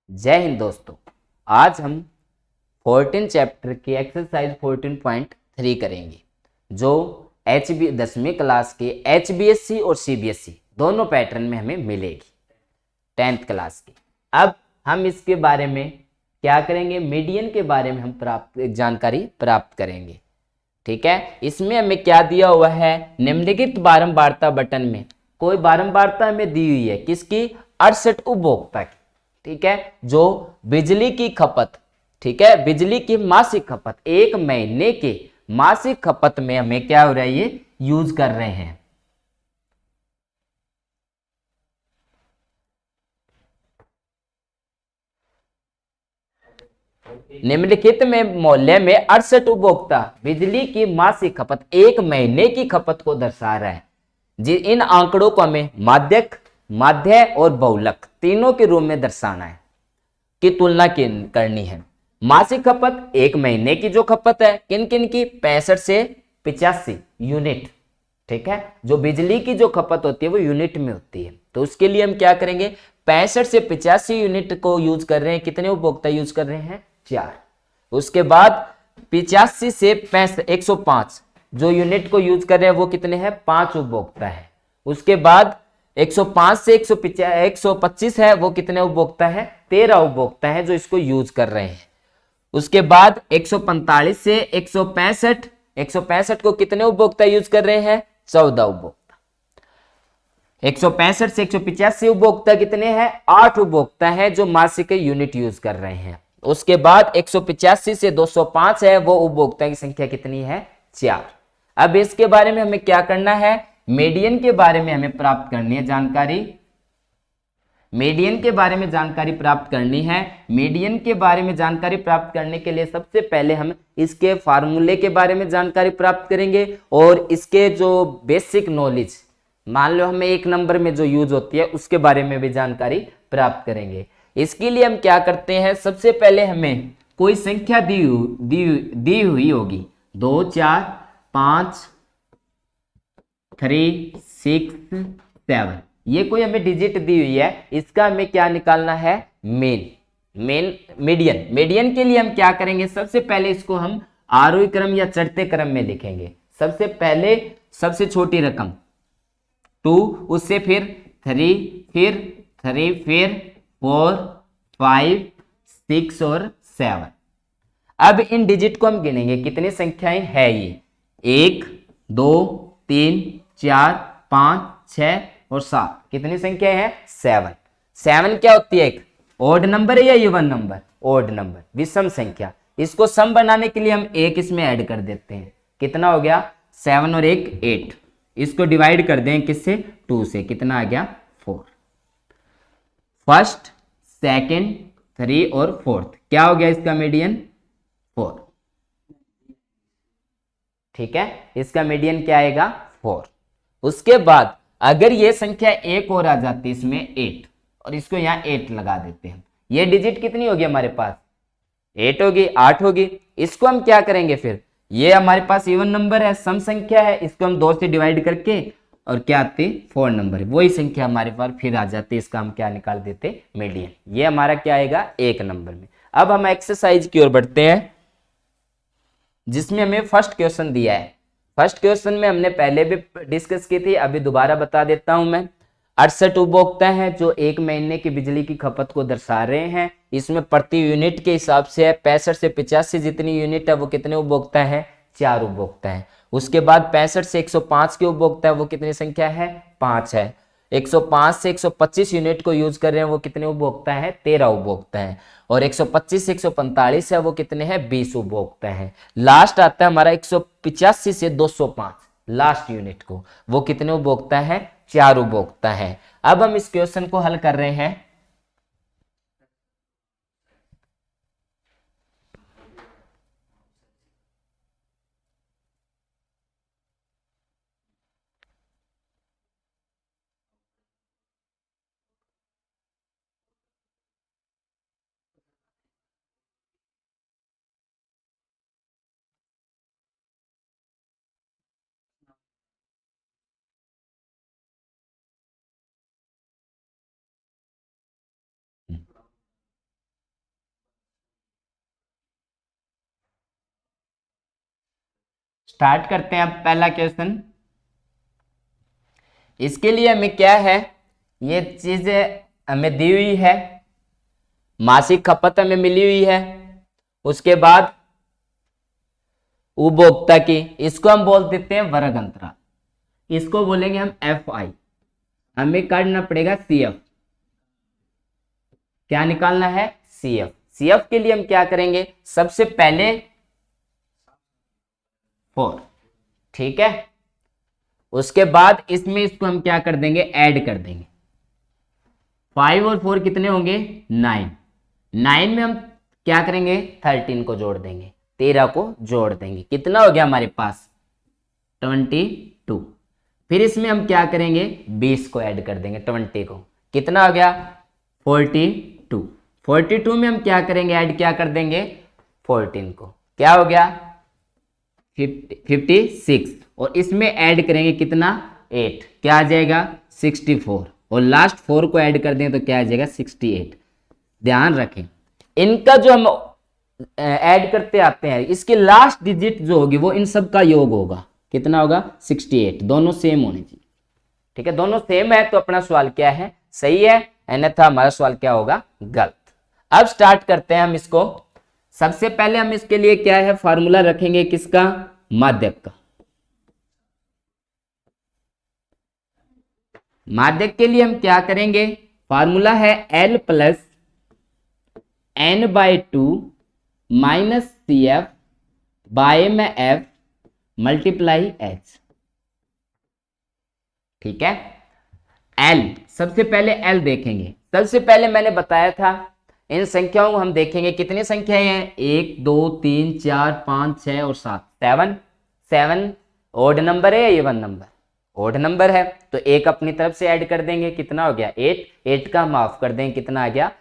जय हिंद दोस्तों। आज हम 14 चैप्टर की एक्सरसाइज 14.3 करेंगे जो एच बी 10वीं क्लास के HBSC और CBSE दोनों पैटर्न में हमें मिलेगी 10th क्लास की। अब हम इसके बारे में क्या करेंगे, मीडियन के बारे में हम जानकारी प्राप्त करेंगे। ठीक है, इसमें हमें क्या दिया हुआ है, निम्नलिखित बारंबारता बटन में कोई बारंबारता हमें दी हुई है किसकी, 68 उपभोक्ता की। ठीक है, जो बिजली की खपत, ठीक है, बिजली की मासिक खपत, एक महीने के मासिक खपत में हमें क्या हो रहा है, ये यूज कर रहे हैं। निम्नलिखित में मूल्य में 68 उपभोक्ता बिजली की मासिक खपत एक महीने की खपत को दर्शा रहा है। जी, इन आंकड़ों को हमें माध्यक, माध्य और बहुलक तीनों के रूप में दर्शाना है, की तुलना करनी है। मासिक खपत एक महीने की जो खपत है किन किन की, 65 से 85 यूनिट। ठीक है, जो बिजली की जो खपत होती है वो यूनिट में होती है, तो उसके लिए हम क्या करेंगे, 65 से 85 यूनिट को यूज कर रहे हैं। कितने उपभोक्ता यूज कर रहे हैं, 4। उसके बाद 85 से 105 जो यूनिट को यूज कर रहे हैं वो कितने हैं, 5 उपभोक्ता है। उसके बाद 105 से 125 है, वो कितने उपभोक्ता है, 13 उपभोक्ता है जो इसको यूज कर रहे हैं। उसके बाद 145 से 165 को कितने उपभोक्ता यूज कर रहे हैं, 14 उपभोक्ता। 165 से 185 उपभोक्ता कितने हैं, 8 उपभोक्ता है जो मासिक यूनिट यूज कर रहे हैं। उसके बाद 185 से 205 है, वो उपभोक्ता की संख्या कितनी है, 4। अब इसके बारे में हमें क्या करना है, मीडियन के बारे में हमें प्राप्त करनी है जानकारी। मीडियन के बारे में जानकारी प्राप्त करनी है। मीडियन के बारे में जानकारी प्राप्त करने के लिए सबसे पहले हम इसके फार्मूले के बारे में जानकारी प्राप्त करेंगे और इसके जो बेसिक नॉलेज, मान लो हमें एक नंबर में जो यूज होती है उसके बारे में भी जानकारी प्राप्त करेंगे। इसके लिए हम क्या करते हैं, सबसे पहले हमें कोई संख्या दी हुई होगी, 2 4 5 3 6 7, ये कोई हमें डिजिट दी हुई है, इसका हमें क्या निकालना है, मीडियन। मीडियन के लिए हम क्या करेंगे, सबसे पहले इसको हम आरोही क्रम या चढ़ते क्रम में लिखेंगे। सबसे पहले सबसे छोटी रकम 2, उससे फिर 3, फिर 3, फिर 4 5 6 और 7। अब इन डिजिट को हम गिनेंगे, कितनी संख्याएं है ये, 1 2 3 4 5 6 और 7, कितनी संख्या है, 7। 7 क्या होती है, एक ओड नंबर है या इवन नंबर, ओड नंबर, विषम संख्या। इसको सम बनाने के लिए हम एक इसमें ऐड कर देते हैं, कितना हो गया, 7 और 1 8। इसको डिवाइड कर दें किससे, 2 से, कितना आ गया, 4। फर्स्ट, सेकंड, 3 और फोर्थ, क्या हो गया इसका मीडियन, 4। ठीक है, इसका मीडियन क्या आएगा, 4। उसके बाद अगर ये संख्या एक और आ जाती है इसमें 8, और इसको यहां 8 लगा देते हैं, ये डिजिट कितनी होगी हमारे पास, 8 होगी, 8 होगी। इसको हम क्या करेंगे फिर, ये हमारे पास इवन नंबर है, सम संख्या है, इसको हम 2 से डिवाइड करके और क्या आती, 4 नंबर, वही संख्या हमारे पास फिर आ जाती है, इसका हम क्या निकाल देते, मीडियन। ये हमारा क्या आएगा, 1 नंबर में। अब हम एक्सरसाइज की ओर बढ़ते हैं जिसमें हमें फर्स्ट क्वेश्चन दिया है। फर्स्ट क्वेश्चन में हमने पहले भी डिस्कस की थी, अभी दोबारा बता देता हूं मैं। 68 उपभोक्ता हैं जो एक महीने की बिजली की खपत को दर्शा रहे हैं। इसमें प्रति यूनिट के हिसाब से है, 65 से 85 जितनी यूनिट है वो कितने उपभोक्ता है, 4 उपभोक्ता है। उसके बाद 65 से 105 के उपभोक्ता है वो कितनी संख्या है, 5 है। 105 से 125 यूनिट को यूज कर रहे हैं वो कितने उपभोक्ता है, 13 उपभोक्ता है। और 125 से 145 है वो कितने हैं, 20 उपभोक्ता है। लास्ट आता है हमारा 185 से 205 लास्ट यूनिट को, वो कितने उपभोक्ता है, 4 उपभोक्ता है। अब हम इस क्वेश्चन को हल कर रहे हैं। स्टार्ट करते हैं अब पहला क्वेश्चन। इसके लिए हमें क्या है, ये चीजें हमें दी हुई है, मासिक खपत हमें मिली हुई है, उसके बाद उपभोक्ता की, इसको हम बोल देते हैं वर्ग अंतराल, इसको बोलेंगे हम एफ आई। हमें काटना पड़ेगा सी एफ, क्या निकालना है, सी एफ। सी एफ के लिए हम क्या करेंगे, सबसे पहले 4, ठीक है, उसके बाद इसमें इसको हम क्या कर देंगे, ऐड कर देंगे। 5 और 4 कितने होंगे, 9। 9 में हम क्या करेंगे, 13 को जोड़ देंगे, 13 को जोड़ देंगे, कितना हो गया हमारे पास, 22। फिर इसमें हम क्या करेंगे, 20 को ऐड कर देंगे 20 को, कितना हो गया, 42। 42 में हम क्या करेंगे, ऐड क्या कर देंगे, 14 को, क्या हो गया, 56। और इसमें ऐड करेंगे कितना, 8, क्या आ जाएगा, 64। और लास्ट 4 को ऐड कर दें तो क्या आ जाएगा, 68। ध्यान रखें, इनका जो हम ऐड करते आते हैं, इसकी लास्ट डिजिट जो होगी वो इन सब का योग होगा, कितना होगा, 68। दोनों सेम होने चाहिए, ठीक है, दोनों सेम है तो अपना सवाल क्या है, सही है, अन्यथा हमारा सवाल क्या होगा, गलत। अब स्टार्ट करते हैं हम इसको। सबसे पहले हम इसके लिए क्या है, फार्मूला रखेंगे किसका, माध्यक का। माध्यक के लिए हम क्या करेंगे, फार्मूला है L plus n/2 minus C F by में एफ मल्टीप्लाई एच, ठीक है। L, सबसे पहले L देखेंगे। सबसे पहले मैंने बताया था इन संख्याओं को हम देखेंगे, कितनी संख्याएं हैं, 1 2 3 4 5 6 और 7। 7 ओड नंबर है या इवन नंबर, ओड नंबर है, तो एक अपनी तरफ से ऐड कर देंगे, कितना हो गया, 8 का माफ कर देंगे, कितना आ गया,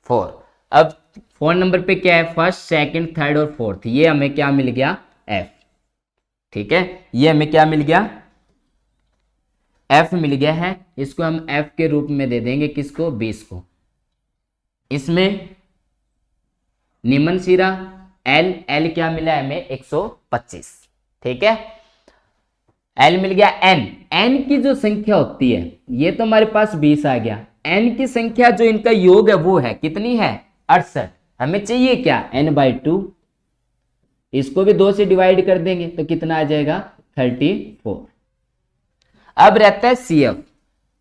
4। अब 4 नंबर पे क्या है, फर्स्ट सेकंड थर्ड और फोर्थ, ये हमें क्या मिल गया, F, ठीक है, ये हमें क्या मिल गया, F मिल गया है। इसको हम F के रूप में दे देंगे, किसको, 20 को। इसमें निम्न सिरा L क्या मिला है हमें, 125, ठीक है। L मिल गया। N की जो संख्या होती है, ये तो हमारे पास 20 आ गया, N की संख्या जो इनका योग है वो है कितनी है, 68। हमें चाहिए क्या, n/2, इसको भी 2 से डिवाइड कर देंगे तो कितना आ जाएगा, 34। अब रहता है CF।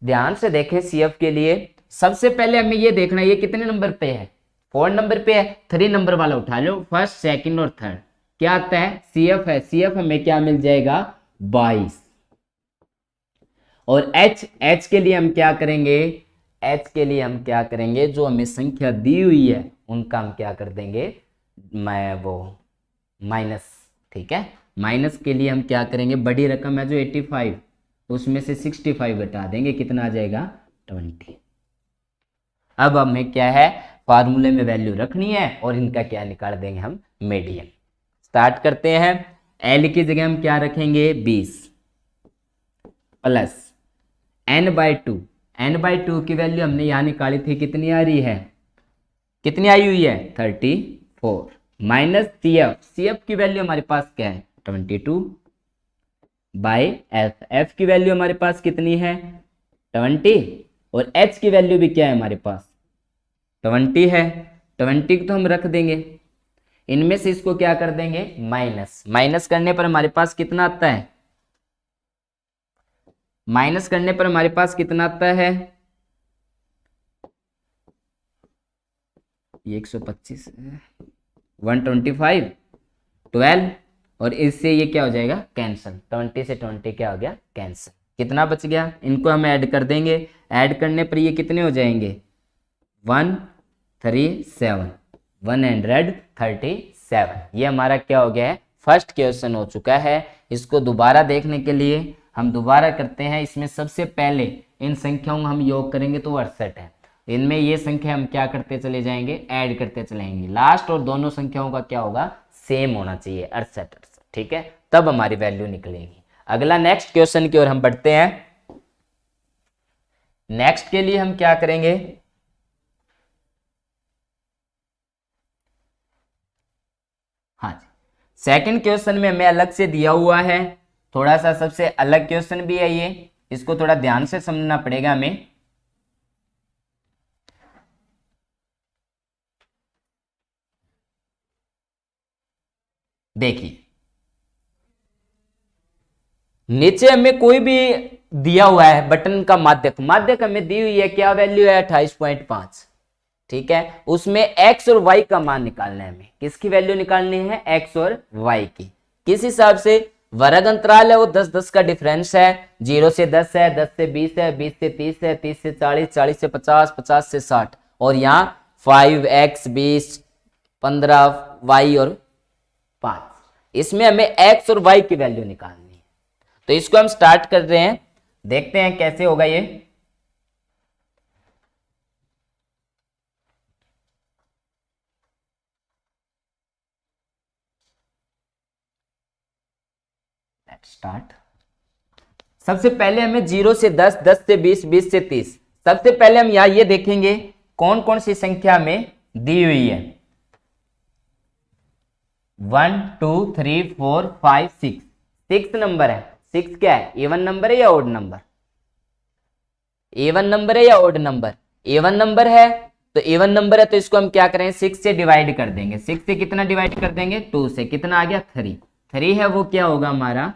ध्यान से देखें, CF के लिए सबसे पहले हमें ये देखना है, ये कितने नंबर पे है, 4 नंबर पे है, 3 नंबर वाला उठा लो, फर्स्ट सेकंड और थर्ड, क्या आता है, CF है, CF हमें क्या मिल जाएगा, 22। और H के लिए हम क्या करेंगे, H के लिए हम क्या करेंगे, जो हमें संख्या दी हुई है उनका हम क्या कर देंगे, माइनस, ठीक है। माइनस के लिए हम क्या करेंगे, बड़ी रकम है जो 85, उसमें से 65 घटा देंगे, कितना आ जाएगा, 20। अब हमें क्या है, फार्मूले में वैल्यू रखनी है और इनका क्या निकाल देंगे हम, मीडियन। स्टार्ट करते हैं। L की जगह हम क्या रखेंगे, 20 प्लस n/2 की वैल्यू हमने यहां निकाली थी, कितनी आ रही है, कितनी आई हुई है, 34 माइनस CF की वैल्यू हमारे पास क्या है, 22 बाय F की वैल्यू हमारे पास कितनी है, 20, और H की वैल्यू भी क्या है हमारे पास, 20 है। 20 को तो हम रख देंगे, इनमें से इसको क्या कर देंगे, माइनस करने पर हमारे पास कितना आता है, माइनस करने पर हमारे पास कितना आता है, ये 125 है, 125, 12, और इससे ये क्या हो जाएगा, कैंसिल, 20 से 20 क्या हो गया, कैंसिल, कितना बच गया, इनको हम ऐड कर देंगे, ऐड करने पर ये कितने हो जाएंगे, 137, 137। ये हमारा क्या हो गया है, फर्स्ट क्वेश्चन हो चुका है। इसको दोबारा देखने के लिए हम दोबारा करते हैं। इसमें सबसे पहले इन संख्याओं में हम योग करेंगे तो 68 है, इनमें ये संख्या हम क्या करते चले जाएंगे, ऐड करते चलेंगे, लास्ट और दोनों संख्याओं का क्या होगा, सेम होना चाहिए, 68, ठीक है, तब हमारी वैल्यू निकलेगी। अगला नेक्स्ट क्वेश्चन की ओर हम बढ़ते हैं। नेक्स्ट के लिए हम क्या करेंगे, हाँ जी, सेकंड क्वेश्चन में हमें अलग से दिया हुआ है, थोड़ा सा सबसे अलग क्वेश्चन भी है ये, इसको थोड़ा ध्यान से समझना पड़ेगा हमें। देखिए नीचे हमें कोई भी दिया हुआ है बटन का माध्यक, माध्यक हमें दी हुई है, क्या वैल्यू है 28.5, ठीक है। उसमें x और y का मान निकालना है हमें, किसकी वैल्यू निकालनी है, x और y की। किस हिसाब से, वर्ग अंतराल है वो 10-10 का डिफरेंस है, 0 से 10 है, 10 से 20 है, 20 से 30 है, 30 से 40, 40 से 50, 50 से 60, और यहाँ 5x 20 15 y और 5, इसमें हमें x और y की वैल्यू निकालनी है। तो इसको हम स्टार्ट कर रहे हैं, देखते हैं कैसे होगा ये। स्टार्ट। सबसे पहले हमें 0 से 10, 10 से 20, 20 से 30, सबसे पहले हम यहां ये देखेंगे कौन कौन सी संख्या में दी हुई है। 1 2 3 4 5 6, 6 नंबर है। 6 क्या है, इवन नंबर है या ओड नंबर, इवन नंबर है या ओड नंबर, इवन नंबर है। तो इवन नंबर है तो इसको हम क्या करें, 6 से डिवाइड कर देंगे। 6 से कितना डिवाइड कर देंगे, 2 से, कितना आ गया 3, 3 है वो क्या होगा हमारा,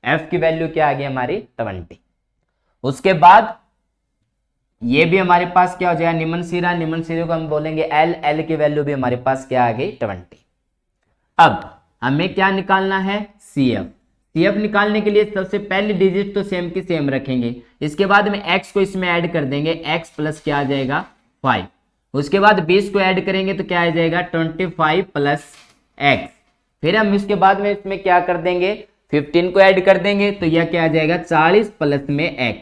f की वैल्यू क्या आ गई हमारी 20। उसके बाद ये भी हमारे पास क्या हो जाएगा, निम्न सिरा, निम्न सिरे को हम बोलेंगे l, l की वैल्यू भी हमारे पास क्या आ गई 20। अब हमें क्या निकालना है, CF। CF निकालने के लिए सबसे पहली डिजिट तो सेम की सेम रखेंगे, इसके बाद में x को इसमें ऐड कर देंगे, x प्लस क्या आ जाएगा 5। उसके बाद 20 को ऐड करेंगे तो क्या आ जाएगा 25 प्लस x। फिर हम इसके बाद में इसमें क्या कर देंगे, 15 को ऐड कर देंगे तो यह क्या आ जाएगा 40 प्लस में x,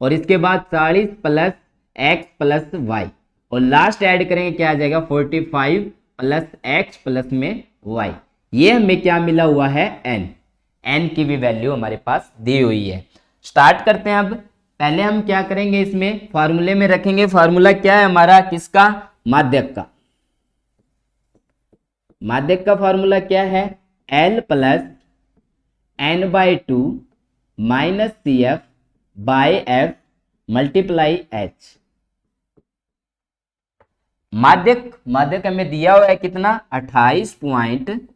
और इसके बाद 40 प्लस x प्लस y, और लास्ट ऐड करेंगे क्या आ जाएगा 45 प्लस x प्लस में y। ये हमें क्या मिला हुआ है n, n की भी वैल्यू हमारे पास दी हुई है। स्टार्ट करते हैं। अब पहले हम क्या करेंगे, इसमें फार्मूले में रखेंगे। फार्मूला क्या है हमारा, किसका, माध्यक का। माध्यक का फार्मूला क्या है, L plus n/2 minus CF by F multiply H। माध्यक हमें दिया हुआ है कितना, 28.5।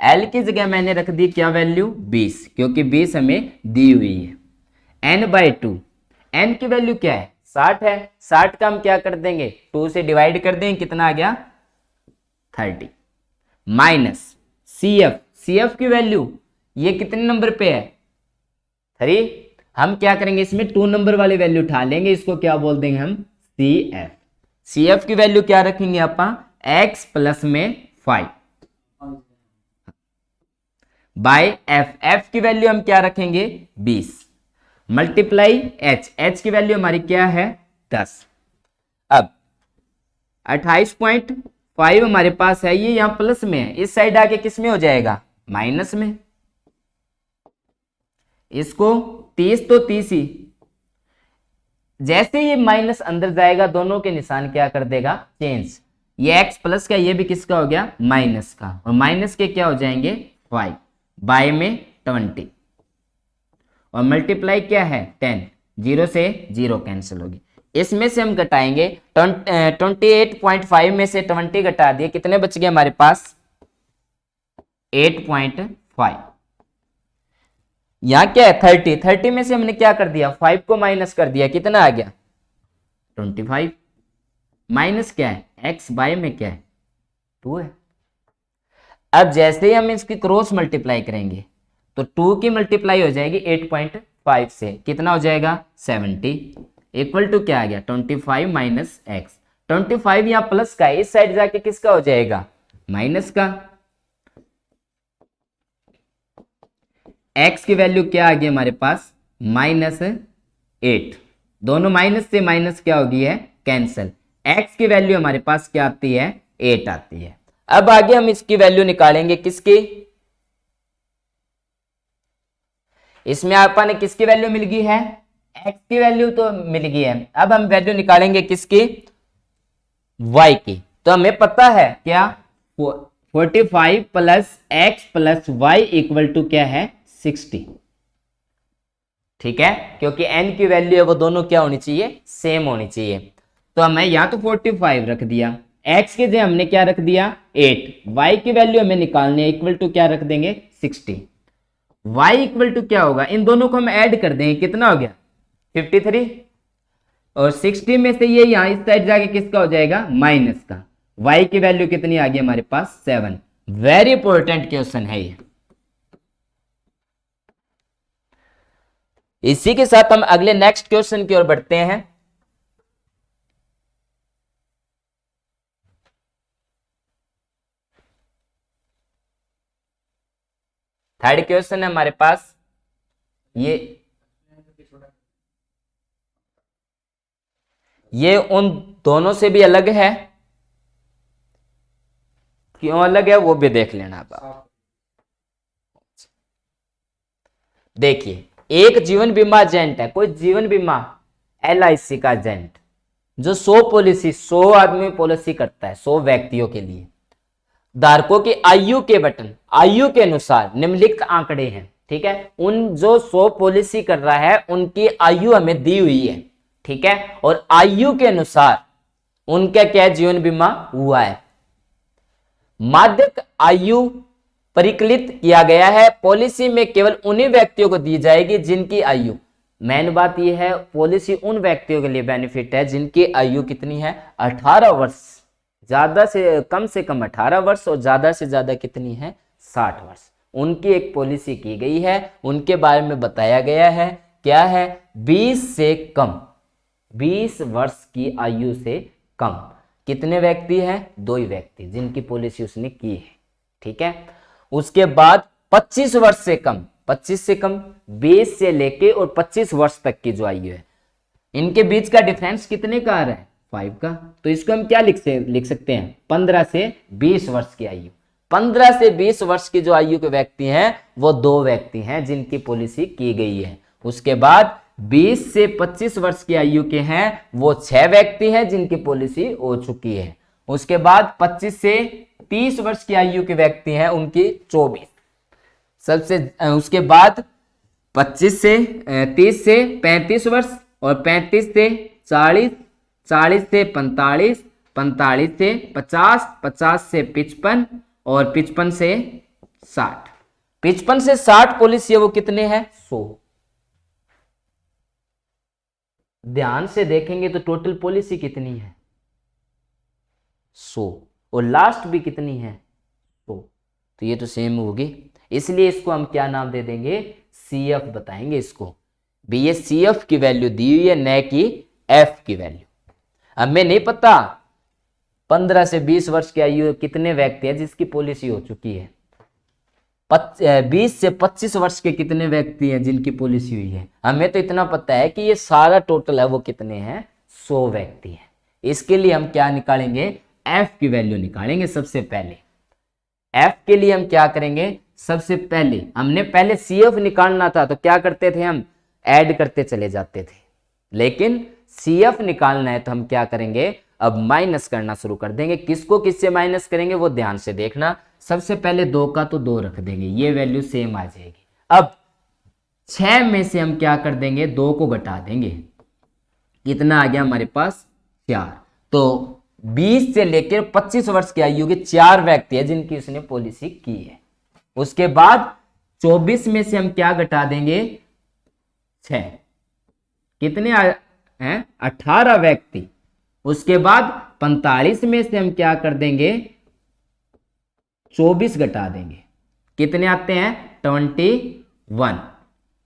L की जगह मैंने रख दी क्या वैल्यू 20, क्योंकि 20 हमें दी हुई है। n/2, n की वैल्यू क्या है 60 है, 60 का हम क्या कर देंगे 2 से डिवाइड कर देंगे, कितना आ गया 30, माइनस CF की वैल्यू ये कितने नंबर पे है 3, हम क्या करेंगे इसमें 2 नंबर वाली वैल्यू उठा लेंगे, इसको क्या बोल देंगे हम CF की वैल्यू क्या रखेंगे अपन, x प्लस में 5 बाय f की वैल्यू हम क्या रखेंगे 20 मल्टीप्लाई h की वैल्यू हमारी क्या है 10। अब 28.5 हमारे पास है, ये यहां प्लस में है, इस साइड आके किस में हो जाएगा माइनस में। इसको 30 तो 30 ही, जैसे ये माइनस अंदर जाएगा दोनों के निशान क्या कर देगा चेंज, ये x प्लस का ये भी किसका हो गया माइनस का, और माइनस के क्या हो जाएंगे 5 बाय में 20, और मल्टीप्लाई क्या है 10, 0 से 0 कैंसिल होगी। इसमें से हम घटाएंगे 28.5 में से 20 घटा दिए, कितने बच गए हमारे पास 8.5। यहां क्या है 30 में से हमने क्या कर दिया 5 को माइनस कर दिया, कितना आ गया 25, माइनस क्या है x बाय में क्या है 2 है। अब जैसे ही हम इसकी क्रॉस मल्टीप्लाई करेंगे तो 2 की मल्टीप्लाई हो जाएगी 8.5 से, कितना हो जाएगा 70, इक्वल टू क्या आ गया 25 माइनस एक्स। 25 यहाँ प्लस का है, इस साइड जाके किसका हो जाएगा माइनस का। x की वैल्यू क्या आ गई हमारे पास -8, दोनों माइनस से माइनस क्या होगी है कैंसिल। x की वैल्यू हमारे पास क्या आती है 8 आती है। अब आगे हम इसकी वैल्यू निकालेंगे किसकी, इसमें आपा ने किसकी वैल्यू मिल गई है x की वैल्यू तो मिल गई है। अब हम वैल्यू निकालेंगे किसकी y की, तो हमें पता है क्या 45 plus X plus Y equal to क्या है 60। ठीक है, क्योंकि n की वैल्यू है वो दोनों क्या होनी चाहिए, सेम होनी चाहिए। तो हमें या तो 45 रख दिया, x के जगह हमने क्या रख दिया 8, y की वैल्यू हमें निकालनी है इक्वल टू क्या रख देंगे 60। y इक्वल टू क्या होगा, इन दोनों को हम ऐड कर देंगे, कितना हो गया 53, और 60 में से ये यहां इस साइड जाके किसका हो जाएगा माइनस का। y की वैल्यू कितनी आ गई हमारे पास 7। वेरी इंपॉर्टेंट क्वेश्चन है ये। इसी के साथ हम अगले नेक्स्ट क्वेश्चन की ओर बढ़ते हैं। थर्ड क्वेश्चन है हमारे पास ये उन दोनों से भी अलग है, क्यों अलग है वो भी देख लेना आप। देखिए, एक जीवन बीमा एजेंट है, कोई जीवन बीमा LIC का एजेंट जो 100 पॉलिसी 100 आदमी पॉलिसी करता है 100 व्यक्तियों के लिए। धारकों की आयु के बटन आयु के अनुसार निम्नलिखित आंकड़े हैं। ठीक है, उन जो 100 पॉलिसी कर रहा है उनकी आयु हमें दी हुई है। ठीक है, और आयु के अनुसार उनका क्या जीवन बीमा हुआ है। माध्यक आयु परिकलित किया गया है, पॉलिसी में केवल उन्हीं व्यक्तियों को दी जाएगी जिनकी आयु, मेन बात यह है पॉलिसी उन व्यक्तियों के लिए बेनिफिट है जिनकी आयु कितनी है 18 वर्ष, ज्यादा से कम 18 वर्ष और ज्यादा से ज्यादा कितनी है 60 वर्ष। उनकी एक पॉलिसी की गई है, उनके बारे में बताया गया है क्या है 20 से कम 20 वर्ष की आयु से कम कितने व्यक्ति हैं 2 ही व्यक्ति जिनकी पॉलिसी उसने की है। ठीक है, उसके बाद 25 वर्ष से कम 25 से कम 20 से लेके और 25 वर्ष तक की जो आयु है, इनके बीच का डिफरेंस कितने का आ रहा है 5 का। तो इसको हम क्या लिख सकते हैं 15 से 20 वर्ष की आयु। 15 से 20 वर्ष की जो आयु के व्यक्ति हैं वो 2 व्यक्ति हैं जिनकी पॉलिसी की गई है। उसके बाद 20 से 25 वर्ष की आयु के हैं वो 6 व्यक्ति हैं जिनकी पॉलिसी हो चुकी है। उसके बाद 25 से 30 वर्ष की आयु के व्यक्ति हैं उनकी 24 सबसे। उसके बाद 25 से 30 से 35 वर्ष और 35 से 40, 40 से 45, 45 से 50, 50 से 55 और 55 से 60। 55 से 60 पॉलिसी है वो कितने हैं 100। ध्यान से देखेंगे तो टोटल पॉलिसी कितनी है 100 और लास्ट भी कितनी है 100, तो ये तो सेम होगी, इसलिए इसको हम क्या नाम दे देंगे CF बताएंगे इसको। भी ये CF की वैल्यू दी हुई है न कि F की वैल्यू। हमें नहीं पता 15 से 20 वर्ष की आयु कितने व्यक्ति हैं जिसकी पॉलिसी हो चुकी है, 20 से 25 वर्ष के कितने व्यक्ति हैं जिनकी पॉलिसी हुई है। हमें तो इतना पता है कि ये सारा टोटल है वो कितने हैं 100 व्यक्ति हैं। इसके लिए हम क्या निकालेंगे F की वैल्यू निकालेंगे। सबसे पहले F के लिए हम क्या करेंगे, सबसे पहले हमने पहले CF निकालना था तो क्या करते थे हम ऐड करते चले जाते थे, लेकिन CF निकालना है तो हम क्या करेंगे अब माइनस करना शुरू कर देंगे। किसको किससे माइनस करेंगे वो ध्यान से देखना। सबसे पहले 2 का तो 2 रख देंगे, ये वैल्यू सेम आ जाएगी। अब 6 में से हम क्या कर देंगे 2 को घटा देंगे, कितना आ गया हमारे पास 4। तो 20 से लेकर 25 वर्ष की आयु के 4 व्यक्ति है जिनकी उसने पॉलिसी की है। उसके बाद 24 में से हम क्या घटा देंगे 6, कितने हैं 18 व्यक्ति। उसके बाद 45 में से हम क्या कर देंगे 24 घटा देंगे, कितने आते हैं 21।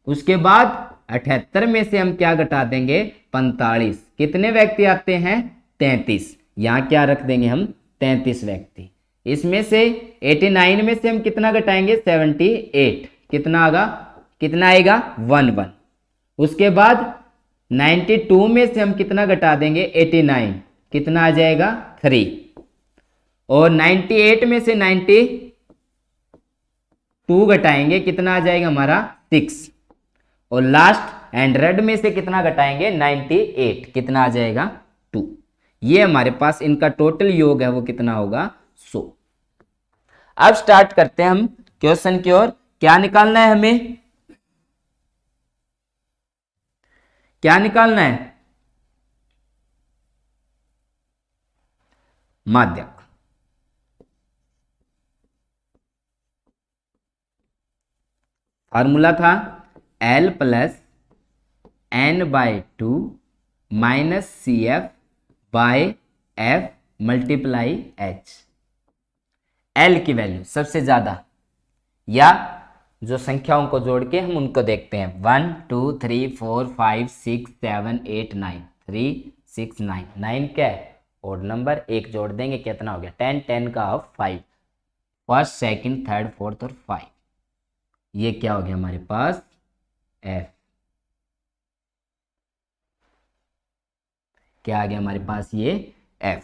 उसके बाद 78 में से हम क्या घटा देंगे 45, कितने व्यक्ति आते हैं 33, यहां क्या रख देंगे हम 33 व्यक्ति। इसमें से 89 में से हम कितना घटाएंगे 78, कितना आएगा 11। उसके बाद 92 में से हम कितना घटा देंगे 89, कितना आ जाएगा 3। और 98 में से 92 घटाएंगे, कितना आ जाएगा हमारा 6। और लास्ट 100 में से कितना घटाएंगे 98, कितना आ जाएगा 2। ये हमारे पास इनका टोटल योग है वो कितना होगा 100। अब स्टार्ट करते हैं हम क्वेश्चन की ओर। क्या निकालना है हमें, क्या निकालना है, माध्यक। फार्मूला था L plus n/2 minus CF/F multiply H। L की वैल्यू सबसे ज्यादा, या जो संख्याओं को जोड़ के हम उनको देखते हैं 1 2 3 4 5 6 7 8 9 3 6 9 9 क्या है ओड नंबर, एक जोड़ देंगे कितना हो गया 10, 10 का of 5, first second third fourth और 5, ये क्या हो गया हमारे पास F। क्या आ गया हमारे पास ये F,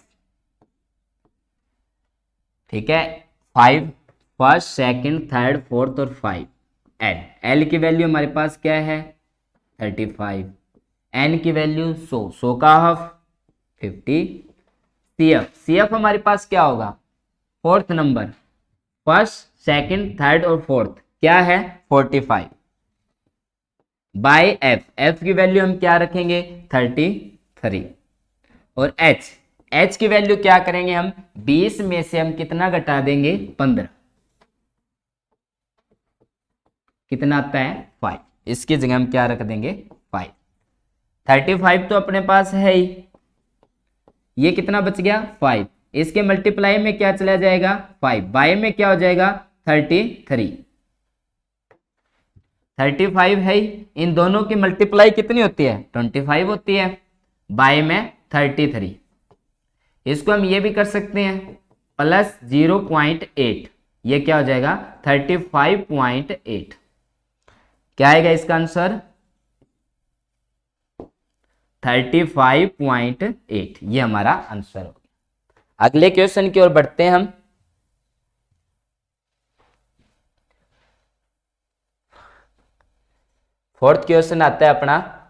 ठीक है। 5 फर्स्ट सेकंड थर्ड फोर्थ और 5, L की वैल्यू हमारे पास क्या है 35, N की वैल्यू 100, 100 का हाफ 50, CF हमारे पास क्या होगा fourth number, first second third और फोर्थ क्या है 45 बाय F की वैल्यू हम क्या रखेंगे 33, और H की वैल्यू क्या करेंगे हम 20 में से हम कितना घटा देंगे 15, कितना आता है 5, इसकी जगह हम क्या रख देंगे 5। 35 तो अपने पास है ही, ये कितना बच गया 5, इसके मल्टीप्लाई में क्या चला जाएगा 5, बाय में क्या हो जाएगा 33, 35 है ही, इन दोनों की मल्टीप्लाई कितनी होती है 25 होती है, बाय में 33, इसको हम ये भी कर सकते हैं प्लस 0.8, ये क्या हो जाएगा 35.8, क्या आएगा इसका आंसर 35.8, ये हमारा आंसर हो गया। अगले क्वेश्चन की ओर बढ़ते हैं हम। फोर्थ क्वेश्चन आता है अपना,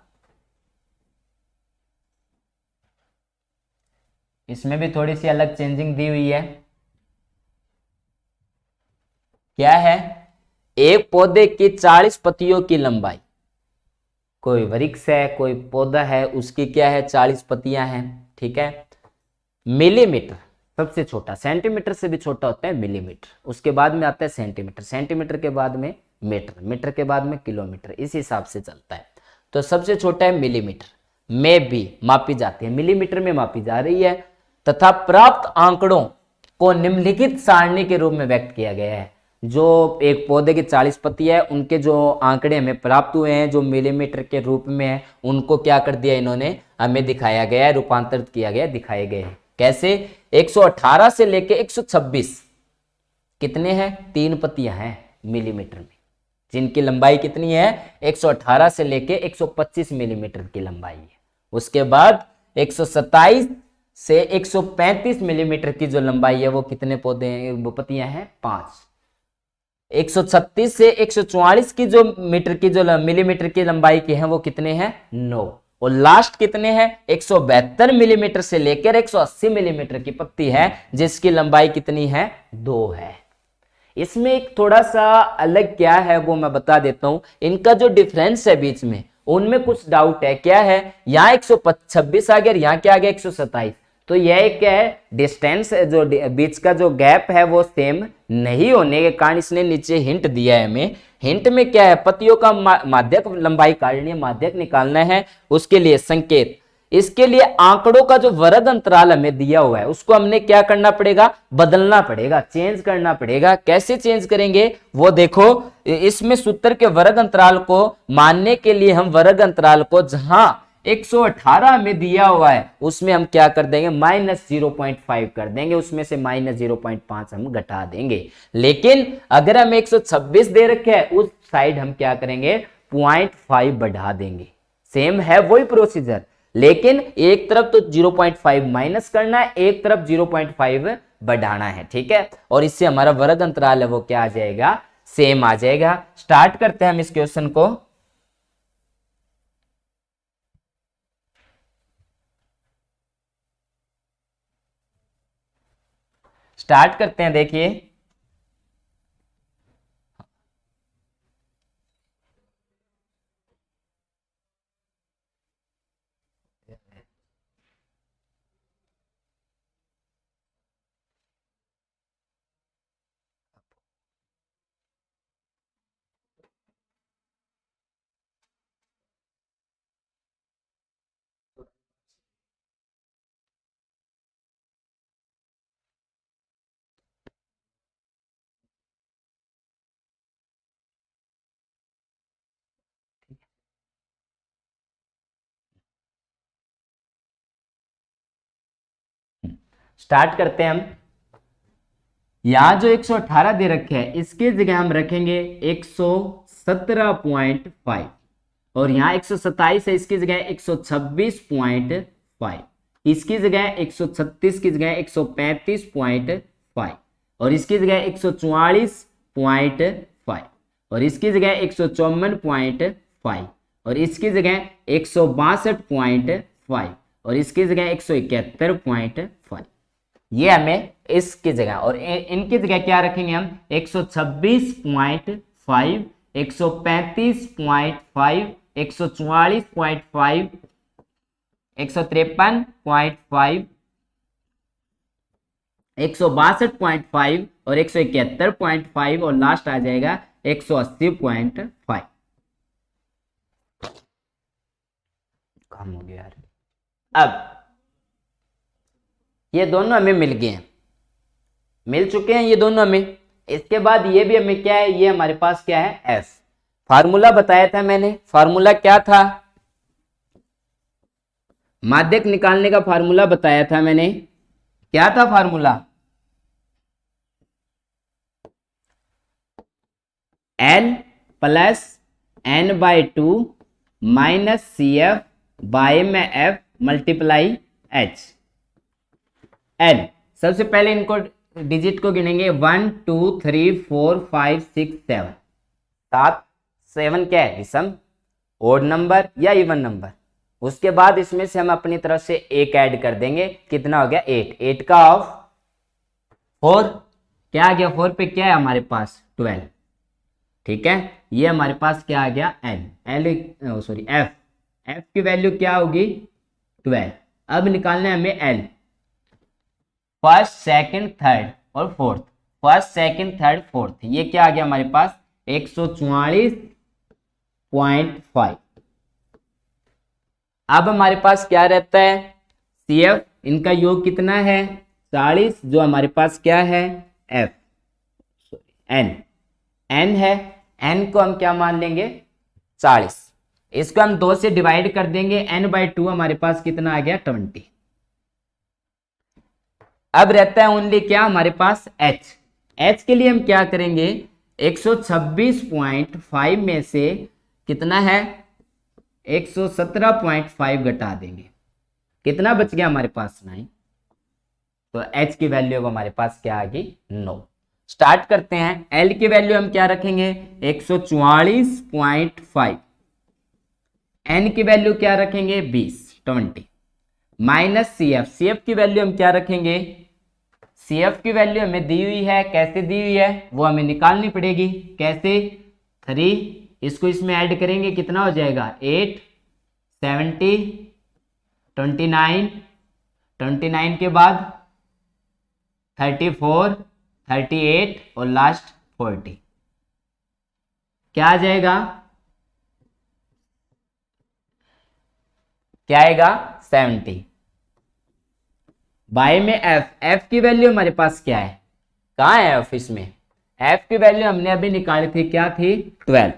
इसमें भी थोड़ी सी अलग चेंजिंग दी हुई है। क्या है, एक पौधे की 40 पत्तियों की लंबाई, कोई वृक्ष है कोई पौधा है उसकी क्या है 40 पत्तियां हैं, ठीक है। मिलीमीटर सबसे छोटा, सेंटीमीटर से भी छोटा होता है मिलीमीटर, उसके बाद में आता है सेंटीमीटर, सेंटीमीटर के बाद में मीटर, मीटर के बाद में किलोमीटर, इस हिसाब से चलता है। तो सबसे छोटा है मिलीमीटर में भी मापी जाती है, मिलीमीटर में मापी जा रही है, तथा प्राप्त आंकड़ों को निम्नलिखित सारणी के रूप में व्यक्त किया गया है। जो एक पौधे की 40 पत्तियां है उनके जो आंकड़े हमें प्राप्त हुए हैं जो मिलीमीटर के रूप में है, उनको क्या कर दिया इन्होंने हमें दिखाया गया है, रूपांतरित किया गया, दिखाए गए हैं। कैसे 118 से लेके 126 कितने हैं 3 पत्तियां हैं मिलीमीटर में, जिनकी लंबाई कितनी है 118 से लेके 125 मिलीमीटर की लंबाई है। उसके बाद 127 से 135 मिलीमीटर की जो लंबाई है वो कितने पौधे हैं, वो पत्तियां हैं 5। 136 से 144 की जो मीटर की जो मिलीमीटर की लंबाई की है वो कितने हैं 9, और लास्ट कितने हैं 172 मिलीमीटर से लेकर 180 मिलीमीटर की पत्ती है जिसकी लंबाई कितनी है 2 है। इसमें एक थोड़ा सा अलग क्या है वो मैं बता देता हूं, इनका जो डिफरेंस है बीच में उनमें कुछ डाउट है। क्या है, यहाँ 126 आ गया, यहाँ क्या आ गया 127, तो यह क्या है डिस्टेंस जो बीच का जो गैप है वो सेम नहीं होने के कारण इसने नीचे हिंट दिया है हमें। हिंट में क्या है, पत्तियों का माध्यक लंबाई काटनी है, माध्यक निकालना है, उसके लिए संकेत, इसके लिए आंकड़ों का जो वर्ग अंतराल हमें दिया हुआ है उसको हमने क्या करना पड़ेगा, बदलना पड़ेगा, चेंज करना पड़ेगा। कैसे चेंज करेंगे वो देखो, इसमें सूत्र के वर्ग अंतराल को मानने के लिए हम वर्ग अंतराल को जहां 118 में दिया हुआ है उसमें हम क्या कर देंगे -0.5 कर देंगे, उसमें से -0.5 हम घटा देंगे। लेकिन अगर हम 126 दे रखे है उस साइड हम क्या करेंगे 0.5 बढ़ा देंगे। सेम है वही प्रोसीजर, लेकिन एक तरफ तो 0.5 माइनस करना है, एक तरफ 0.5 बढ़ाना है, ठीक है। और इससे हमारा वर्ग अंतराल है वो क्या आ जाएगा, सेम आ जाएगा। स्टार्ट करते हैं हम इस क्वेश्चन को। स्टार्ट करते हैं। देखिए स्टार्ट करते हैं हम। यहां जो 118 दे रखे हैं इसके जगह हम रखेंगे 117.5 और यहाँ 127 है इसकी जगह 126.5, इसकी जगह 136 की जगह 135.5 और इसकी जगह 144.5 और इसकी जगह 154.5 और इसकी जगह 162.5 और इसकी जगह 171.5। ये हमें इसकी जगह और इनकी जगह क्या रखेंगे हम 126.5, 135.5, 144.5, 153.5, 162.5 और 171.5 और लास्ट आ जाएगा 180.5। काम हो गया यार। अब ये दोनों हमें मिल गए हैं, मिल चुके हैं ये दोनों हमें। इसके बाद ये भी हमें क्या है, ये हमारे पास क्या है एफ। फार्मूला बताया था मैंने, फार्मूला क्या था, माध्यक निकालने का फार्मूला बताया था मैंने। क्या था formula, L plus n/2 minus CF by में F मल्टीप्लाई H। L सबसे पहले इनको डिजिट को गिनेंगे 1 2 3 4 5 6 7 7 7 क्या है विषम ओड नंबर या इवन नंबर। उसके बाद इसमें से हम अपनी तरफ से एक ऐड कर देंगे, कितना हो गया 8। 8 का ऑफ 4 क्या आ गया, 4 पे क्या है हमारे पास 12। ठीक है, ये हमारे पास क्या आ गया F। F की वैल्यू क्या होगी 12। अब निकालना है हमें L, फर्स्ट सेकंड थर्ड और fourth. First second third fourth ये क्या आ गया हमारे पास 144.5। अब हमारे पास क्या रहता है CF, इनका योग कितना है 40, जो हमारे पास क्या है F N है। N को हम क्या मान लेंगे 40, इसको हम 2 से डिवाइड कर देंगे, n/2 हमारे पास कितना आ गया 20। अब रहता है ओनली क्या हमारे पास H के लिए हम क्या करेंगे 126.5 में से कितना है 117.5 घटा देंगे, कितना बच गया हमारे पास 9। तो H की वैल्यू अब हमारे पास क्या आ गई 9। स्टार्ट करते हैं। L की वैल्यू हम क्या रखेंगे 144.5, N की वैल्यू क्या रखेंगे 20 माइनस CF की वैल्यू हम क्या रखेंगे, CF की वैल्यू हमें दी हुई है, कैसे दी हुई है वो हमें निकालनी पड़ेगी। कैसे 3, इसको इसमें ऐड करेंगे कितना हो जाएगा 8 70 29 के बाद 34 38 और लास्ट 40 क्या आ जाएगा, क्या आएगा 70 बाय में F की वैल्यू हमारे पास क्या है, कहां है F, इसमें F की वैल्यू हमने अभी निकाली थी, क्या थी 12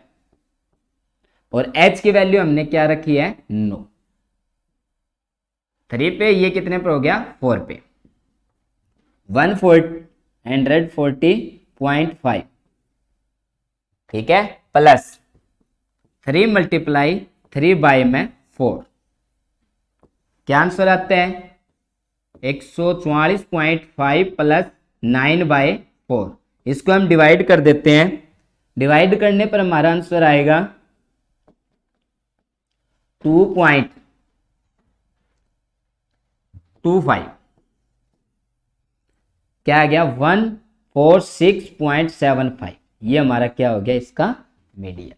और H की वैल्यू हमने क्या रखी है 9। 3 पे ये कितने पे हो गया 4 पे 140.5 ठीक है, प्लस 3 मल्टीप्लाई 3 बाय में 4 क्या आंसर आता है 144.5 प्लस 9/4। इसको हम डिवाइड कर देते हैं, डिवाइड करने पर हमारा आंसर आएगा 2.25। क्या आ गया 146.75, ये हमारा क्या हो गया इसका मीडियन।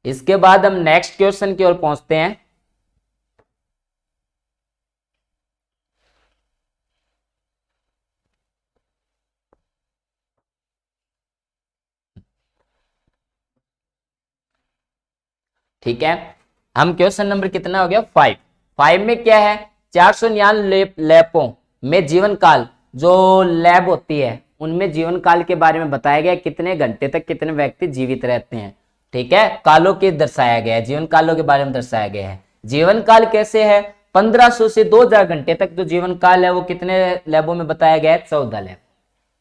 इसके बाद हम नेक्स्ट क्वेश्चन की ओर पहुंचते हैं। ठीक है, हम क्वेश्चन नंबर कितना हो गया 5। 5 में क्या है, 499 लैपों में जीवन काल, जो लैब होती है उनमें जीवन काल के बारे में बताया गया, कितने घंटे तक कितने व्यक्ति जीवित रहते हैं। ठीक है, कालों के दर्शाया गया है, जीवन कालों के बारे में दर्शाया गया है। जीवन काल कैसे है, 1500 से 2000 घंटे तक जो जीवन काल है वो कितने लैबों में बताया गया है, 14 लैब।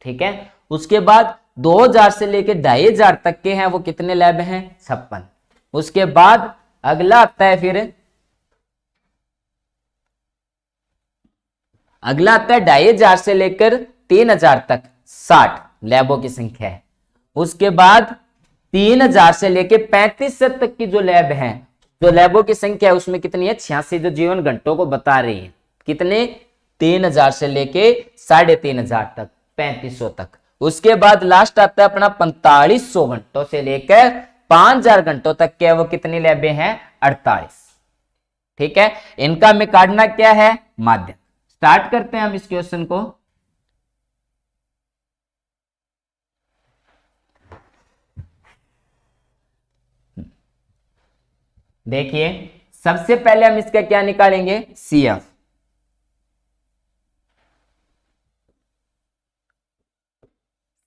ठीक है, उसके बाद 2000 से लेकर 2500 तक के हैं वो कितने लैब हैं, 56। उसके बाद अगला आता है, फिर अगला आता है 2500 से लेकर 3000 तक 60 लैबों की संख्या है। उसके बाद 3000 से लेकर 3500 तक की जो लैब हैं, जो लैबों की संख्या है उसमें कितनी है, 86 जो जीवन घंटों को बता रही है। कितने, 3000 से लेके 3500 तक, 3500 तक। उसके बाद लास्ट आता है अपना 4500 घंटों से लेकर 5000 घंटों तक के, वो कितनी लैबें हैं, 48। ठीक है, इनका में काटना क्या है, माध्यक। स्टार्ट करते हैं हम इस क्वेश्चन को। देखिए, सबसे पहले हम इसका क्या निकालेंगे, CF।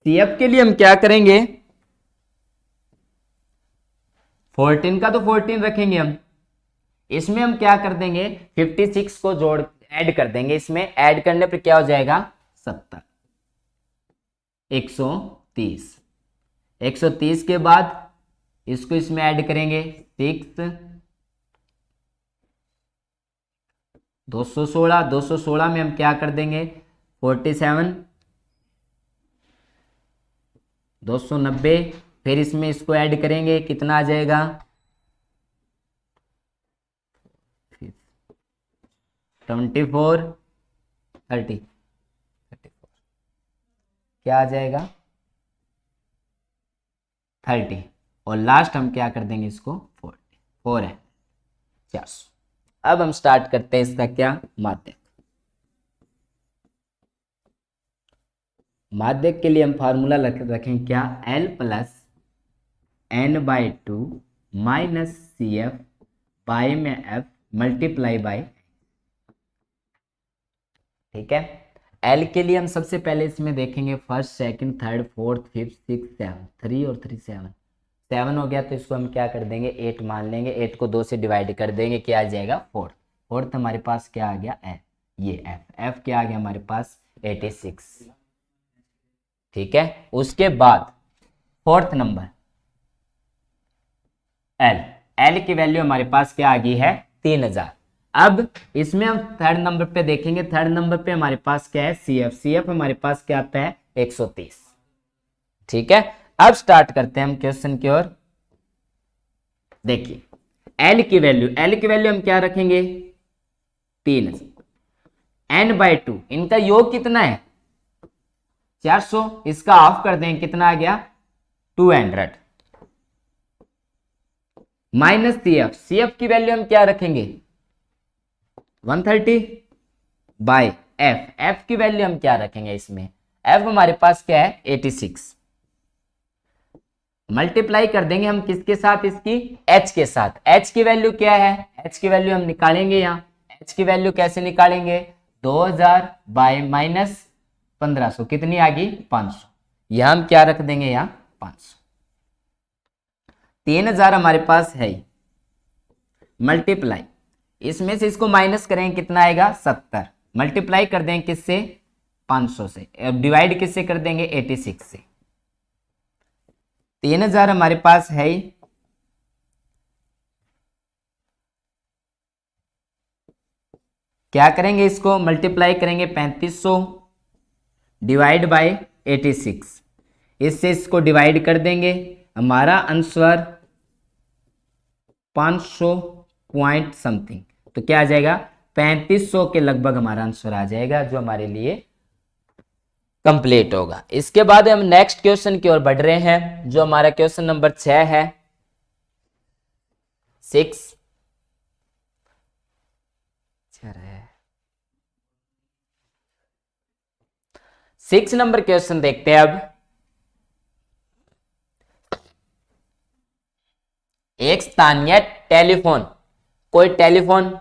CF के लिए हम क्या करेंगे, 14 का तो 14 रखेंगे हम, इसमें हम क्या कर देंगे, 56 को जोड़ ऐड कर देंगे, इसमें ऐड करने पर क्या हो जाएगा, 70, 130। 130 के बाद इसको इसमें ऐड करेंगे 6, 216। 216 में हम क्या कर देंगे, 47, 290। फिर इसमें इसको ऐड करेंगे, कितना आ जाएगा, 24, 30, क्या आ जाएगा, 30। और लास्ट हम क्या कर देंगे इसको, 4 है, 400। अब हम स्टार्ट करते हैं इसका क्या, माध्यक। माध्यक के लिए हम फार्मूला रखें क्या, L + N/2 - CF पाई में F मल्टीप्लाई बाय। ठीक है, L के लिए हम सबसे पहले इसमें देखेंगे first, second, third, fourth, fifth, six, 7, 3 और 3 7। 7 हो गया तो इसको हम क्या कर देंगे, 8 मान लेंगे। 8 को 2 से डिवाइड कर देंगे, क्या आ जाएगा, 4। फोर्थ हमारे पास क्या आ गया, F, ये F क्या आ गया हमारे पास, 86। ठीक है, उसके बाद फोर्थ नंबर L की वैल्यू हमारे पास क्या आ गई है, 3000। अब इसमें हम थर्ड नंबर पे देखेंगे, थर्ड नंबर पे हमारे पास क्या है, CF हमारे पास क्या आता है, 130। ठीक है, अब स्टार्ट करते हैं हम क्वेश्चन की ओर। देखिए, L की वैल्यू हम क्या रखेंगे, 3000। N/2 इनका योग कितना है, 400। इसका हाफ कर देंगे, कितना आ गया, 200 माइनस CF की वैल्यू हम क्या रखेंगे, 130 बाय F की वैल्यू हम क्या रखेंगे, इसमें F हमारे पास क्या है, 86। मल्टीप्लाई कर देंगे हम किसके साथ, इसकी H के साथ। H की वैल्यू क्या है, H की वैल्यू हम निकालेंगे यहाँ। H की वैल्यू कैसे निकालेंगे, 2000 बाय माइनस 1500, कितनी आ गई, 500। यह हम क्या रख देंगे, यहाँ 500। 3000 हमारे पास है, मल्टीप्लाई, इसमें से इसको माइनस करेंगे, कितना आएगा, 70। मल्टीप्लाई कर देंगे किससे, 500 से। अब डिवाइड किससे कर देंगे, 86 से। 3000 हमारे पास है, क्या करेंगे, इसको मल्टीप्लाई करेंगे 3500 डिवाइड बाय 86। इससे इसको डिवाइड कर देंगे, हमारा आंसर 500 पॉइंट समथिंग, तो क्या आ जाएगा, 3500 के लगभग हमारा आंसर आ जाएगा, जो हमारे लिए कंप्लीट होगा। इसके बाद हम नेक्स्ट क्वेश्चन की ओर बढ़ रहे हैं, जो हमारा क्वेश्चन नंबर 6 है। 6 नंबर क्वेश्चन देखते हैं अब। एक स्थानीय टेलीफोन, कोई टेलीफोन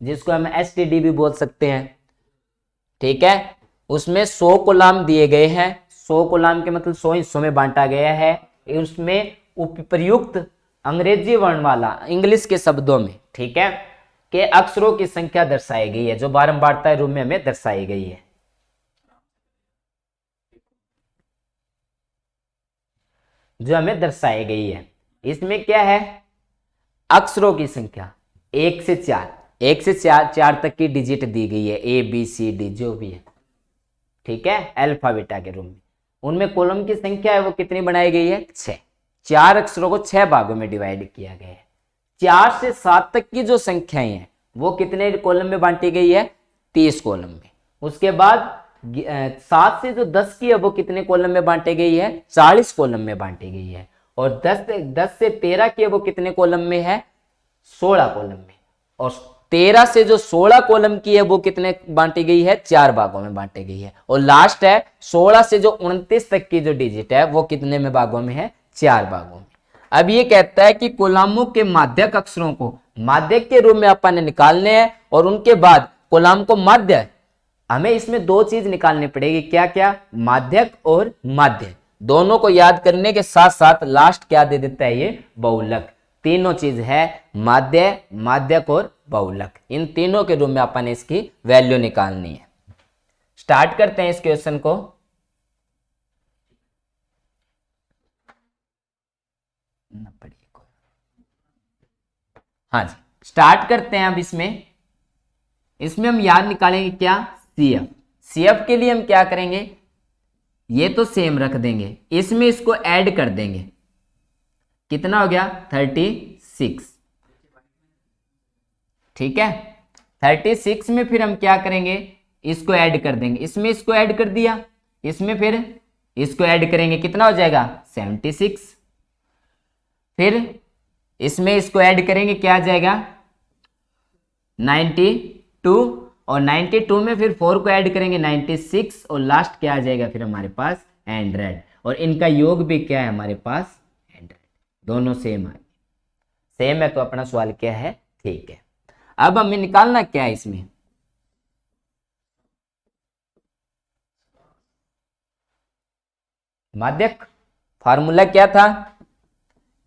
जिसको हम एसटीडी भी बोल सकते हैं, ठीक है, उसमें 100 कोलाम दिए गए हैं। 100 कोलाम के मतलब 100 हिस्सों में बांटा गया है। उसमें उपयुक्त अंग्रेजी वर्ण वाला, इंग्लिश के शब्दों में, ठीक है, के अक्षरों की संख्या दर्शाई गई है, जो बारंबारता रूप में हमें दर्शाई गई है। जो हमें दर्शाई गई है, इसमें क्या है, अक्षरों की संख्या 1 से 4, 1 से 4 तक की डिजिट दी गई है, ABCD जो भी है, ठीक है, अल्फाबेटा के रूप में। उनमें कॉलम की संख्या है वो कितनी बनाई गई है, 6। 4 अक्षरों को 6 भागों में डिवाइड किया गया है। 4 से 7 तक की जो संख्याएं हैं वो कितने कॉलम में बांटी गई है, 30 कॉलम में। उसके बाद 7 से जो 10 की है वो कितने कॉलम में बांटी गई है, 40 कॉलम में बांटी गई है। और 10 से 13 की है वो कितने कॉलम में है, 16 कॉलम में। और 13 से जो 16 कॉलम की है वो कितने बांटी गई है, 4 भागों में बांटी गई है। और लास्ट है 16 से जो 29 तक की जो डिजिट है वो कितने में भागों में है, 4 भागों में। अब ये कहता है कि कोलामों के माध्यक अक्षरों को माध्यक के रूप में अपन ने निकालने हैं, और उनके बाद कोलाम को माध्य, हमें इसमें 2 चीज निकालनी पड़ेगी। क्या क्या, माध्यक और माध्य। दोनों को याद करने के साथ साथ लास्ट क्या दे देता है, ये बहुलक। तीनों चीज है, माध्य, माध्यक और बहुलक। इन तीनों के रूप में अपन ने इसकी वैल्यू निकालनी है। स्टार्ट करते हैं इस क्वेश्चन को। हाँ जी, स्टार्ट करते हैं अब। इसमें हम याद निकालेंगे क्या, CF। CF के लिए हम क्या करेंगे, ये तो सेम रख देंगे, इसमें इसको ऐड कर देंगे। कितना हो गया, 36, ठीक है। 36 में फिर हम क्या करेंगे, इसको ऐड कर देंगे। इसमें इसको ऐड कर दिया, इसमें फिर इसको ऐड करेंगे, कितना हो जाएगा, 76। फिर इसमें इसको ऐड करेंगे, क्या आ जाएगा, 92। और 92 में फिर 4 को ऐड करेंगे, 96। और लास्ट क्या आ जाएगा फिर हमारे पास, 100। और इनका योग भी क्या है हमारे पास, 100। दोनों सेम है, सेम है तो अपना सवाल क्या है, ठीक है। अब हमें निकालना क्या है इसमें, माध्यक। फार्मूला क्या था,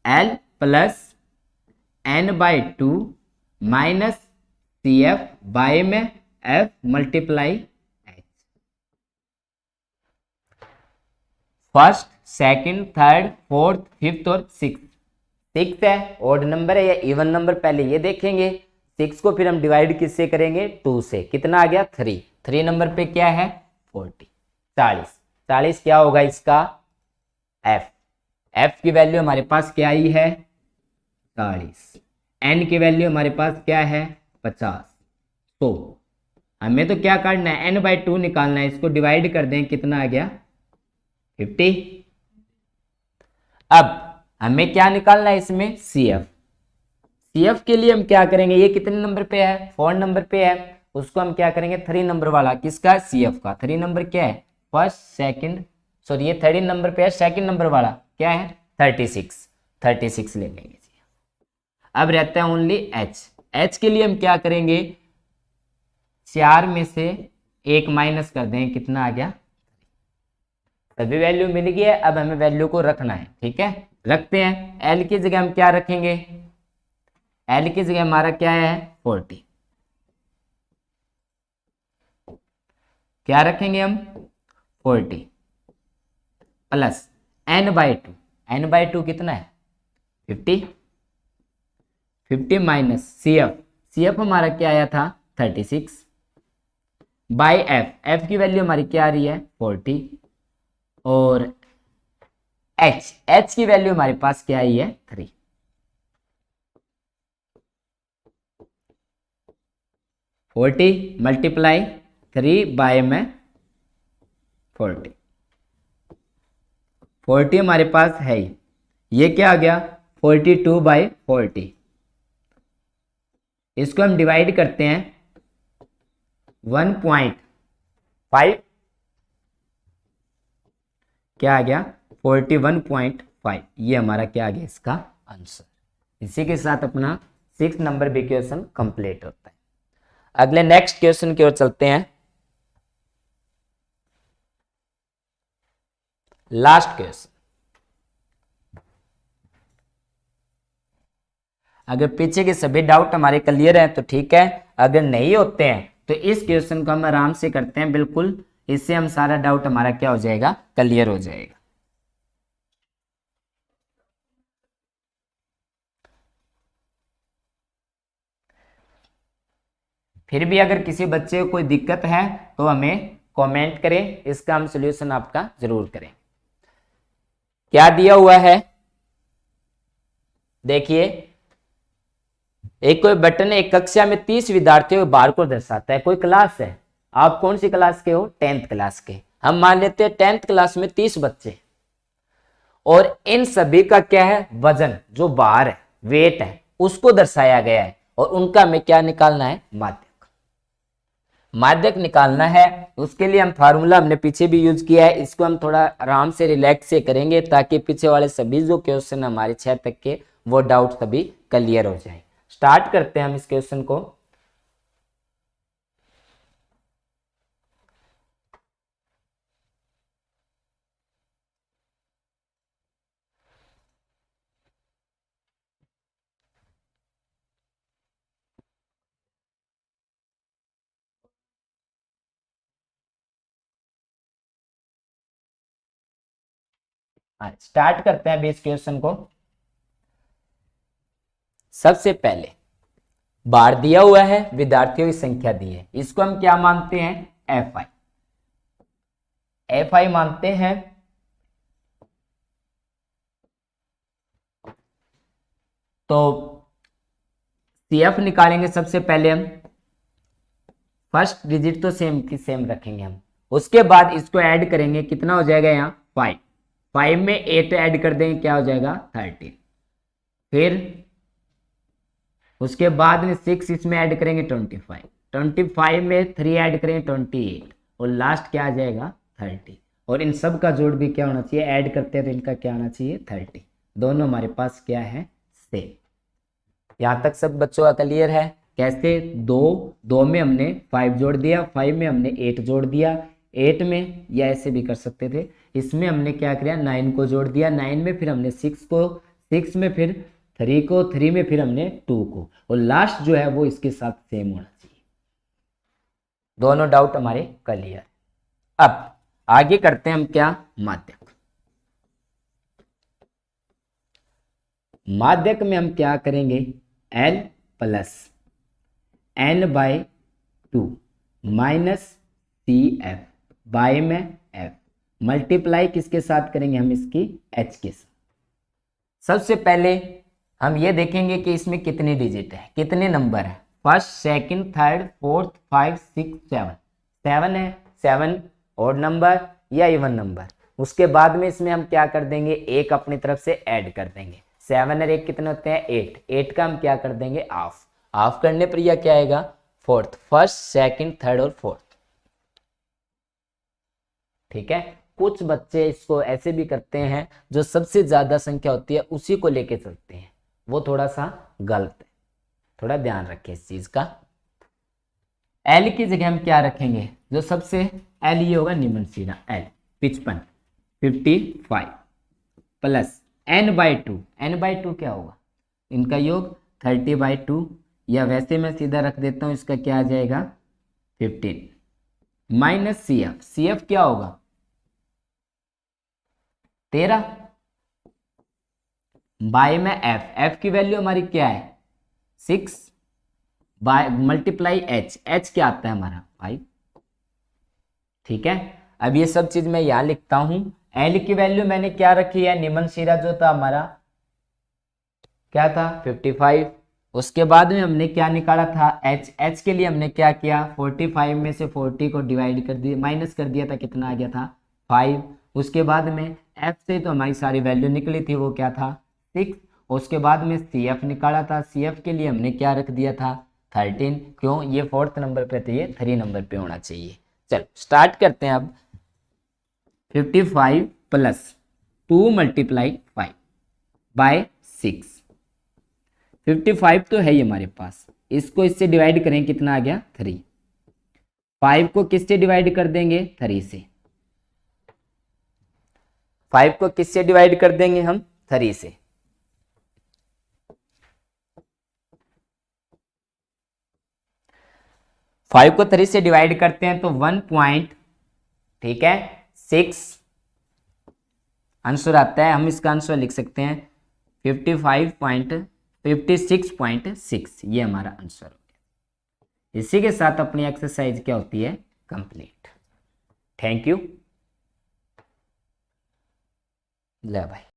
L + n/2 minus CF by में F multiply H। First, second, third, fourth, fifth और सिक्स। 6 है, ऑड नंबर है या इवन नंबर, पहले ये देखेंगे। 6 को फिर हम डिवाइड किससे करेंगे, 2 से। कितना आ गया, 3। 3 नंबर पे क्या है, 40, 40। 40 क्या होगा इसका, F की वैल्यू हमारे पास क्या आई है, 40। N की वैल्यू हमारे पास क्या है, 50। तो हमें तो क्या करना है, n/2 निकालना है। इसको डिवाइड कर दें, कितना आ गया, 50। अब हमें क्या निकालना है इसमें, CF के लिए हम क्या करेंगे, ये कितने नंबर पे है, 4 नंबर पे है। उसको हम क्या करेंगे, 3 नंबर वाला, किसका, CF का। 3 नंबर क्या है, फर्स्ट, सेकंड, सॉरी ये 3 नंबर पे है, सेकंड नंबर वाला क्या है, 36। 36 ले लेंगे। अब रहता है ओनली H के लिए हम क्या करेंगे, 4 में से 1 माइनस कर दें, कितना आ गया, सभी वैल्यू मिल गई है। अब हमें वैल्यू को रखना है, ठीक है, रखते हैं। L की जगह हम क्या रखेंगे, L की जगह हमारा क्या है, 40। क्या रखेंगे हम, 40 प्लस n/2। n/2 कितना है, 50। 50 माइनस CF हमारा क्या आया था, 36 बाय F की वैल्यू हमारी क्या आ रही है, 40। और H की वैल्यू हमारे पास क्या आई है, 3। 40 मल्टीप्लाई 3 बाय में 40। 40 हमारे पास है ही, ये क्या आ गया 42/40। इसको हम डिवाइड करते हैं 1.5, क्या आ गया 41.5। ये हमारा क्या आ गया इसका आंसर। इसी के साथ अपना 6 नंबर बी क्वेश्चन कंप्लीट होता है। अगले नेक्स्ट क्वेश्चन की ओर चलते हैं। लास्ट क्वेश्चन, अगर पीछे के सभी डाउट हमारे क्लियर हैं तो ठीक है, अगर नहीं होते हैं तो इस क्वेश्चन को हम आराम से करते हैं, बिल्कुल इससे हम सारा डाउट हमारा क्या हो जाएगा क्लियर हो जाएगा। फिर भी अगर किसी बच्चे को कोई दिक्कत है तो हमें कमेंट करें, इसका हम सॉल्यूशन आपका जरूर करें। क्या दिया हुआ है देखिए, एक कोई बटन एक कक्षा में 30 विद्यार्थियों के भार को दर्शाता है। कोई क्लास है, आप कौन सी क्लास के हो 10th क्लास के, हम मान लेते हैं 10th क्लास में 30 बच्चे, और इन सभी का क्या है वजन, जो भार है वेट है उसको दर्शाया गया है, और उनका हमें क्या निकालना है माध्यक। माध्यक निकालना है, उसके लिए हम फार्मूला हमने पीछे भी यूज किया है, इसको हम थोड़ा आराम से रिलैक्स से करेंगे ताकि पीछे वाले सभी जो क्वेश्चन हमारे 6 तक के वो डाउट सभी क्लियर हो जाए। स्टार्ट करते हैं हम इस क्वेश्चन को। स्टार्ट करते हैं इस क्वेश्चन को। सबसे पहले बार दिया हुआ है, विद्यार्थियों की संख्या दी है, इसको हम क्या मानते हैं FI, FI मानते हैं। तो CF निकालेंगे सबसे पहले हम, फर्स्ट डिजिट तो सेम की सेम रखेंगे हम, उसके बाद इसको ऐड करेंगे, कितना हो जाएगा यहाँ 5, 5 में 8 ऐड कर देंगे, क्या हो जाएगा 13। फिर उसके बाद में 6 इसमें ऐड करेंगे 25, 25 में 3 ऐड करेंगे 28, और लास्ट क्या आ जाएगा 30। और इन सब का जोड़ भी क्या होना चाहिए, ऐड करते हैं तो इनका क्या आना चाहिए 30। दोनों हमारे पास क्या है सेम। यहां तक सब बच्चों का क्लियर है। कैसे, दो में हमने 5 जोड़ दिया, 5 में हमने 8 जोड़ दिया, 8 में या ऐसे भी कर सकते थे, इसमें हमने क्या किया 9 को जोड़ दिया, 9 में फिर हमने 6 को, 6 में फिर 3 को, 3 में फिर हमने 2 को, और लास्ट जो है वो इसके साथ सेम होना चाहिए। दोनों डाउट हमारे क्लियर। अब आगे करते हैं हम क्या माध्यक। माध्यक में हम क्या करेंगे L plus n/2 minus CF by में F, मल्टीप्लाई किसके साथ करेंगे हम इसकी H के साथ। सबसे पहले हम ये देखेंगे कि इसमें कितनी डिजिट है, कितने नंबर है, फर्स्ट सेकंड थर्ड फोर्थ 5 6 7, 7 है, 7 ऑड नंबर या इवन नंबर। उसके बाद में इसमें हम क्या कर देंगे, एक अपनी तरफ से ऐड कर देंगे, 7 और 1 कितने होते हैं 8, 8 का हम क्या कर देंगे हाफ, हाफ करने पर यह क्या आएगा फोर्थ, फर्स्ट सेकंड थर्ड और फोर्थ। ठीक है, कुछ बच्चे इसको ऐसे भी करते हैं जो सबसे ज्यादा संख्या होती है उसी को लेके चलते हैं, वो थोड़ा सा गलत है, थोड़ा ध्यान रखें इस चीज का। L की जगह हम क्या रखेंगे, जो सबसे L ये होगा निम्न सीधा L 55 प्लस n/2, n/2 क्या होगा इनका योग 30/2, या वैसे मैं सीधा रख देता हूं, इसका क्या आ जाएगा 15 माइनस CF, CF क्या होगा 13 बाय में F, F की वैल्यू हमारी क्या है 6 बाय मल्टीप्लाई H, H क्या आता है हमारा 5। ठीक है, अब ये सब चीज मैं यहां लिखता हूं। L की वैल्यू मैंने क्या रखी है, निम्न सीरा जो था हमारा क्या था 55, उसके बाद में हमने क्या निकाला था H, H के लिए हमने क्या किया 45 में से 40 को डिवाइड कर दिया, माइनस कर दिया था, कितना आ गया था 5। उसके बाद में एफ से तो हमारी सारी वैल्यू निकली थी, वो क्या था 6। उसके बाद में सी एफ निकाला था, सी एफ के लिए हमने क्या रख दिया था 13। क्यों, ये 4th नंबर पे तो ये 3 नंबर पे होना चाहिए। चलो स्टार्ट करते हैं अब। 55 प्लस 2 मल्टीप्लाई 5 बाय 6। 55 तो है ही हमारे पास, इसको इससे डिवाइड करें कितना आ गया 3। 5 को किससे डिवाइड कर देंगे 3 से। 5 को किससे डिवाइड कर देंगे हम 3 से। फाइव को 3 से डिवाइड करते हैं तो 1 पॉइंट, ठीक है 6 आंसर आता है। हम इसका आंसर लिख सकते हैं 56.6, ये हमारा आंसर हो गया। इसी के साथ अपनी एक्सरसाइज क्या होती है कंप्लीट। Thank you. ले भाई।